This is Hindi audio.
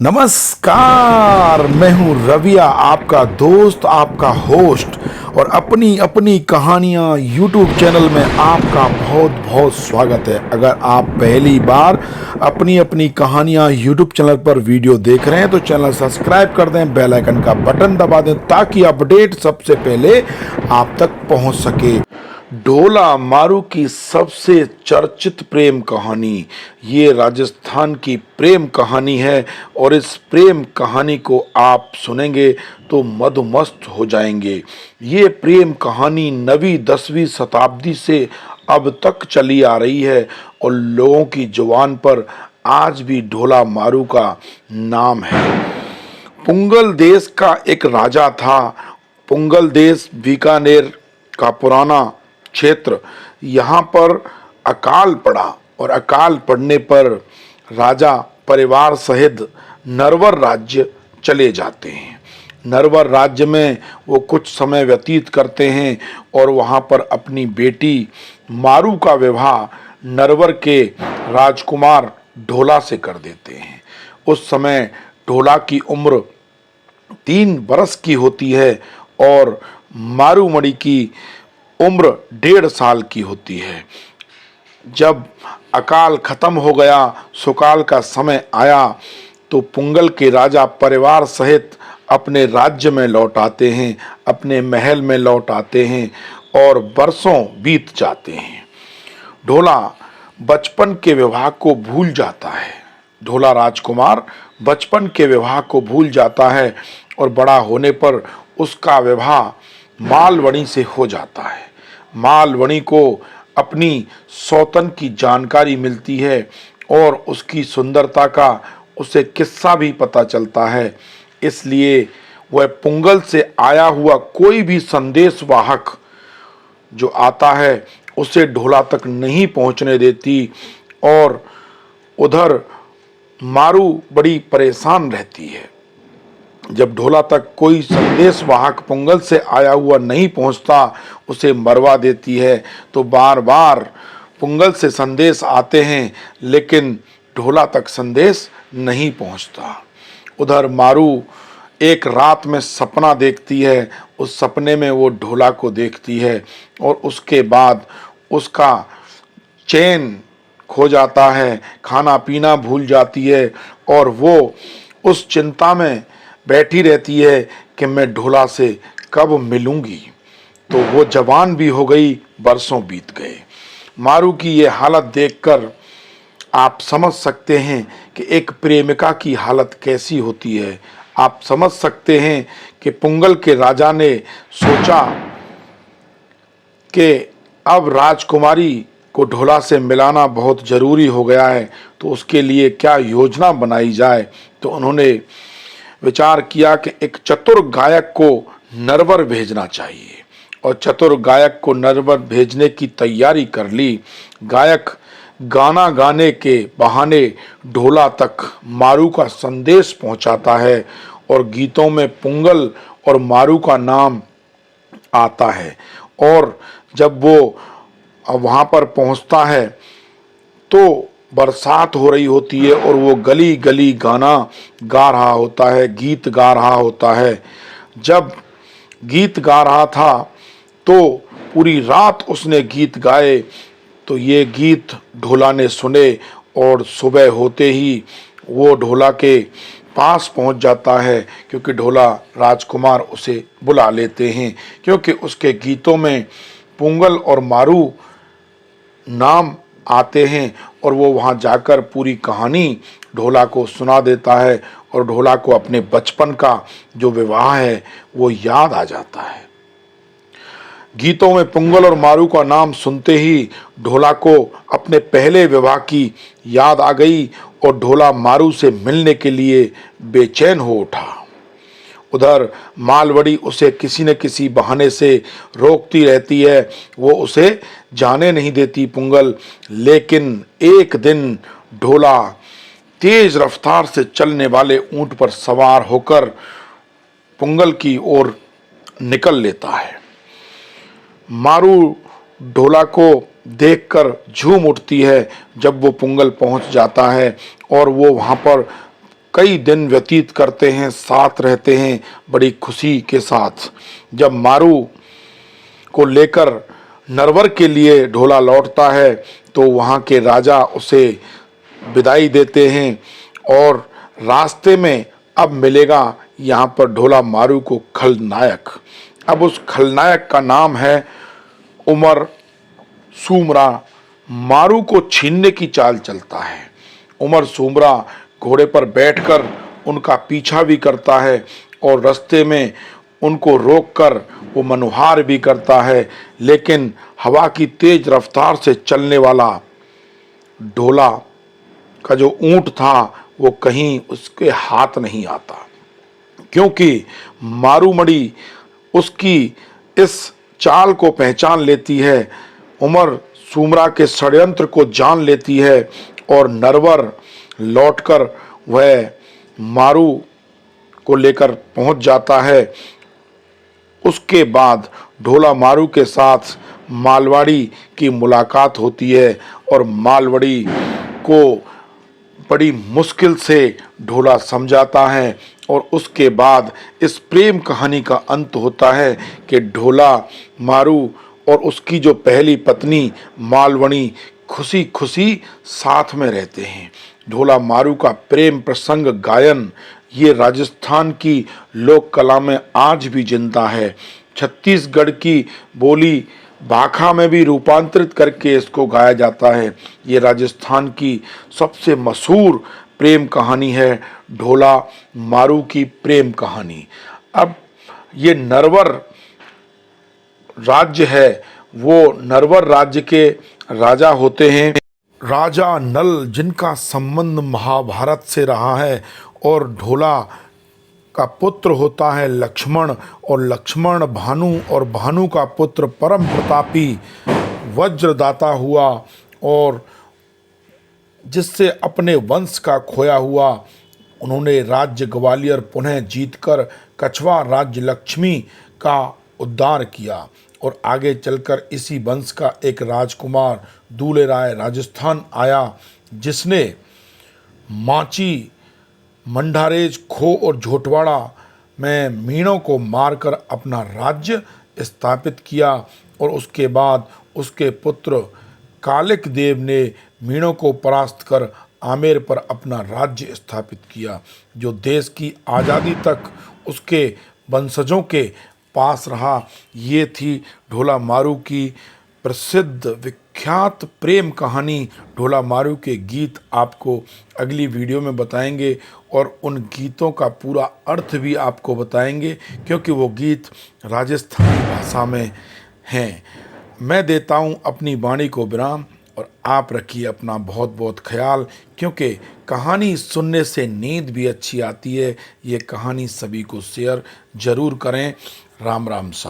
नमस्कार, मैं हूं रविया, आपका दोस्त, आपका होस्ट। और अपनी अपनी कहानियां YouTube चैनल में आपका बहुत बहुत स्वागत है। अगर आप पहली बार अपनी अपनी कहानियां YouTube चैनल पर वीडियो देख रहे हैं तो चैनल सब्सक्राइब कर दें, बेल आइकन का बटन दबा दें ताकि अपडेट सबसे पहले आप तक पहुंच सके। ढोला मारू की सबसे चर्चित प्रेम कहानी, ये राजस्थान की प्रेम कहानी है और इस प्रेम कहानी को आप सुनेंगे तो मदमस्त हो जाएंगे। ये प्रेम कहानी 9वीं 10वीं शताब्दी से अब तक चली आ रही है और लोगों की जुबान पर आज भी ढोला मारू का नाम है। पुंगल देश का एक राजा था। पुंगल देश बीकानेर का पुराना क्षेत्र, यहाँ पर अकाल पड़ा और अकाल पड़ने पर राजा परिवार सहित नरवर राज्य चले जाते हैं। नरवर राज्य में वो कुछ समय व्यतीत करते हैं और वहाँ पर अपनी बेटी मारू का विवाह नरवर के राजकुमार ढोला से कर देते हैं। उस समय ढोला की उम्र 3 बरस की होती है और मारूमणि की उम्र 1.5 साल की होती है। जब अकाल खत्म हो गया, सुकाल का समय आया तो पुंगल के राजा परिवार सहित अपने राज्य में लौट आते हैं, अपने महल में लौट आते हैं और बरसों बीत जाते हैं। ढोला बचपन के विवाह को भूल जाता है। ढोला राजकुमार बचपन के विवाह को भूल जाता है और बड़ा होने पर उसका विवाह मालवणी से हो जाता है। मालवणी को अपनी सौतन की जानकारी मिलती है और उसकी सुंदरता का उसे किस्सा भी पता चलता है। इसलिए वह पुंगल से आया हुआ कोई भी संदेशवाहक जो आता है उसे ढोला तक नहीं पहुंचने देती और उधर मारू बड़ी परेशान रहती है। जब ढोला तक कोई संदेशवाहक पुंगल से आया हुआ नहीं पहुंचता, उसे मरवा देती है। तो बार बार पुंगल से संदेश आते हैं लेकिन ढोला तक संदेश नहीं पहुंचता। उधर मारू एक रात में सपना देखती है। उस सपने में वो ढोला को देखती है और उसके बाद उसका चैन खो जाता है, खाना पीना भूल जाती है और वो उस चिंता में बैठी रहती है कि मैं ढोला से कब मिलूंगी। तो वो जवान भी हो गई, बरसों बीत गए। मारू की ये हालत देखकर आप समझ सकते हैं कि एक प्रेमिका की हालत कैसी होती है। आप समझ सकते हैं कि पुंगल के राजा ने सोचा कि अब राजकुमारी को ढोला से मिलाना बहुत जरूरी हो गया है, तो उसके लिए क्या योजना बनाई जाए। तो उन्होंने विचार किया कि एक चतुर गायक को नरवर भेजना चाहिए और चतुर गायक को नरवर भेजने की तैयारी कर ली। गायक गाना गाने के बहाने ढोला तक मारू का संदेश पहुंचाता है और गीतों में पुंगल और मारू का नाम आता है। और जब वो वहां पर पहुंचता है तो बरसात हो रही होती है और वो गली गली गाना गा रहा होता है, गीत गा रहा होता है। जब गीत गा रहा था तो पूरी रात उसने गीत गाए। तो ये गीत ढोला ने सुने और सुबह होते ही वो ढोला के पास पहुंच जाता है, क्योंकि ढोला राजकुमार उसे बुला लेते हैं, क्योंकि उसके गीतों में पुंगल और मारू नाम आते हैं। और वो वहाँ जाकर पूरी कहानी ढोला को सुना देता है और ढोला को अपने बचपन का जो विवाह है वो याद आ जाता है। गीतों में पुंगल और मारू का नाम सुनते ही ढोला को अपने पहले विवाह की याद आ गई और ढोला मारू से मिलने के लिए बेचैन हो उठा। उधर मालवड़ी उसे किसी न किसी बहाने से रोकती रहती है, वो उसे जाने नहीं देती पुंगल। लेकिन एक दिन ढोला तेज रफ्तार से चलने वाले ऊंट पर सवार होकर पुंगल की ओर निकल लेता है। मारू ढोला को देखकर झूम उठती है जब वो पुंगल पहुंच जाता है और वो वहां पर कई दिन व्यतीत करते हैं, साथ रहते हैं बड़ी खुशी के साथ। जब मारू को लेकर नरवर के लिए ढोला लौटता है तो वहाँ के राजा उसे विदाई देते हैं और रास्ते में अब मिलेगा यहाँ पर ढोला मारू को खलनायक। अब उस खलनायक का नाम है उमर सुमरा। मारू को छीनने की चाल चलता है। उमर सुमरा घोड़े पर बैठकर उनका पीछा भी करता है और रास्ते में उनको रोककर वो मनुहार भी करता है, लेकिन हवा की तेज रफ्तार से चलने वाला ढोला का जो ऊंट था वो कहीं उसके हाथ नहीं आता, क्योंकि मारूमड़ी उसकी इस चाल को पहचान लेती है, उमर सुमरा के षड्यंत्र को जान लेती है और नरवर लौटकर वह मारू को लेकर पहुंच जाता है। उसके बाद ढोला मारू के साथ मालवाड़ी की मुलाकात होती है और मालवाड़ी को बड़ी मुश्किल से ढोला समझाता है और उसके बाद इस प्रेम कहानी का अंत होता है कि ढोला मारू और उसकी जो पहली पत्नी मालवणी खुशी खुशी साथ में रहते हैं। ढोला मारू का प्रेम प्रसंग गायन ये राजस्थान की लोक कला में आज भी जिंदा है। छत्तीसगढ़ की बोली भाखा में भी रूपांतरित करके इसको गाया जाता है। ये राजस्थान की सबसे मशहूर प्रेम कहानी है, ढोला मारू की प्रेम कहानी। अब ये नरवर राज्य है, वो नरवर राज्य के राजा होते हैं राजा नल, जिनका संबंध महाभारत से रहा है, और ढोला का पुत्र होता है लक्ष्मण, और लक्ष्मण भानु, और भानु का पुत्र परम प्रतापी वज्रदाता हुआ, और जिससे अपने वंश का खोया हुआ उन्होंने राज्य ग्वालियर पुनः जीतकर कछवा राज्य लक्ष्मी का उद्धार किया। और आगे चलकर इसी वंश का एक राजकुमार दूले राय राजस्थान आया, जिसने माची, मंडारेज, खो और झोटवाड़ा में मीणों को मारकर अपना राज्य स्थापित किया। और उसके बाद उसके पुत्र कालिक देव ने मीणों को परास्त कर आमेर पर अपना राज्य स्थापित किया, जो देश की आज़ादी तक उसके वंशजों के पास रहा। ये थी ढोला मारू की प्रसिद्ध विख्यात प्रेम कहानी। ढोला मारू के गीत आपको अगली वीडियो में बताएंगे और उन गीतों का पूरा अर्थ भी आपको बताएंगे, क्योंकि वो गीत राजस्थानी भाषा में हैं। मैं देता हूँ अपनी वाणी को विराम और आप रखिए अपना बहुत बहुत ख्याल, क्योंकि कहानी सुनने से नींद भी अच्छी आती है। ये कहानी सभी को शेयर ज़रूर करें। राम राम सा।